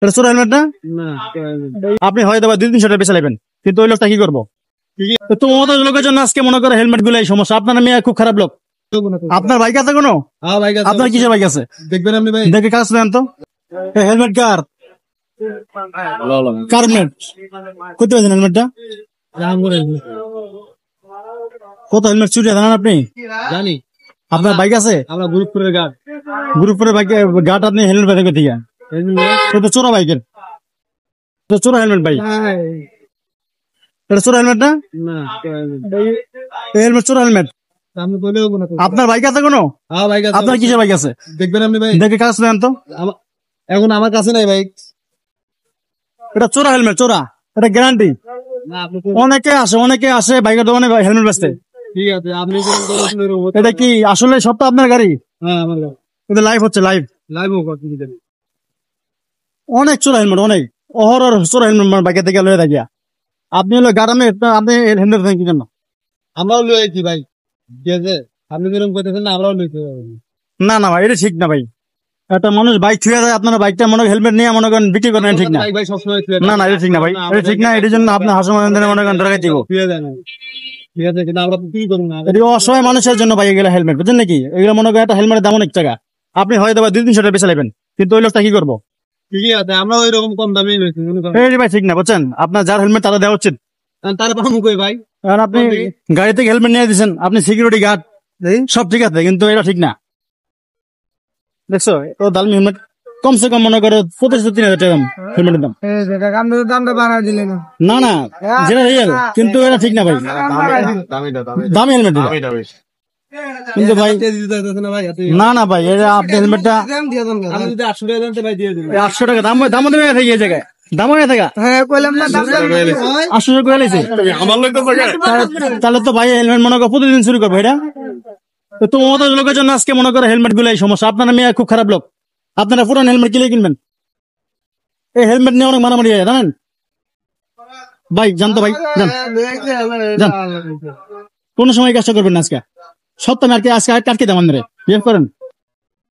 এটা চোর হেলমেট না? আপনি হয়তো বা 200-300 টাকা বেচে নেবেন, কিন্তু ওই লোকটা কি করবো? তো মতো লোকের জন্য আজকে মনে করে হেলমেট গুলো এই সমস্যা। আপনার মেয়ে খুব খারাপ লোক। আপনার বাইক আছে কোনো? আপনার কিসের বাইক আছে? দেখবেন আপনি ভাই, দেখে কাজ দেন তো। হেলমেট কার? কার হেলমেট? কোথায় পাচ্ছেন হেলমেটটা? কত হেলমেট চুরি জানেন আপনি? জানি। আপনার বাইক আছে? আমরা গ্রুপপুরের গার্ড। গ্রুপের বাইক গার্ড আপনি হেলমেট বাইক থেকে? এটা চোরা বাইকের, এটা চোরা হেলমেট ভাই। এটা চোরা হেলমেট না? হেলমেট চোরা হেলমেট। আপনার বাইক আছে কোনো? আপনার কিসের বাইক আছে? দেখবেন আপনি ভাই, দেখে কাজ দেন তো। এখন আমার কাছে নাই বাইক। এটা চোরা হেলমেট, চোরা। এটা গ্যারান্টি। অনেকে আসে বাইকের দোকানে হেলমেট বেচতে। ঠিক আছে, আপনি এটা কি আসলে সব তো আপনার গাড়ি? হ্যাঁ আমার গাড়ি। এটা লাইভ হচ্ছে, লাইভ। অনেক চোরা হেলমেট, অনেক অহরহ চোরা হেলমেট বাইকে থেকে লয়ে থাকিয়া। আপনি হলো গাড়ামে, আপনি হেলমেট কি জন্য? আমরাও লইছি ভাই, ঠিক আছে। আপনি যেরকম করতেছেন না, আমরাও লইতে পারবো। না না ভাই, এটা ঠিক না ভাই। একটা মানুষ বাইক ছুঁয়ে যায়, আপনারা বাইকটা মনে হেলমেট নিয়ে মনে করেন বিক্রি করেন, ঠিক না। ভাই সবসময় না না, এটা ঠিক না ভাই, এটা ঠিক না। এটার জন্য আপনার হাসপাতালে মনে করেন টাকা দিব। ঠিক আছে, কিন্তু আমরা কি করবো না। এটা অসহায় মানুষের জন্য ভাই এগুলো হেলমেট, বুঝছেন নাকি? এগুলো মনে করেন একটা হেলমেটের দাম অনেক টাকা। আপনি হয়তো বা 200-300 টাকা বেচে নেবেন, কিন্তু ওই লোকটা কি করবো? ঠিকই আছে, আমরা ওই রকম কম দামে লইছি। এই ভাই ঠিক না, বুঝছেন? আপনার যার হেলমেট তারা দেওয়া উচিত। তার পাবো কই ভাই? কারণ আপনি গাড়ি থেকে হেলমেট নিয়ে দিচ্ছেন, আপনি সিকিউরিটি গার্ড, সব ঠিক আছে, কিন্তু এটা ঠিক না। দেখছো তো দামি হেলমেট, কমসে কম মনে করো 2500-3000 টাকা হেলমেটের দাম। দামটা বাড়ায় দিলে না? না না, যেটা রিয়েল, কিন্তু এটা ঠিক না ভাই। দামি হেলমেট কিন্তু ভাই, না না ভাই, এটা আপনি হেলমেটটা 800 টাকা দাম, দাম দেবে থেকে এই জায়গায় দাম হয়ে থাকা। হ্যাঁ কইলাম না, দাম 800 টাকা হয়েছে। তাহলে তো ভাই হেলমেট মনে করো প্রতিদিন শুরু করবো এটা। তো মতো লোকের জন্য আজকে মনে করো হেলমেট গুলো এই সমস্যা। আপনার মেয়ে খুব খারাপ লোক। আপনারা পুরান হেলমেট কিনে কিনবেন। এই হেলমেট নিয়ে অনেক মারামারি হয় জানেন ভাই, জানতো ভাই, জান কোন সময় কাজটা করবেন না আজকে। সপ্তাহে আর কি আজকে কাটকে দেন, বিহেভ করেন।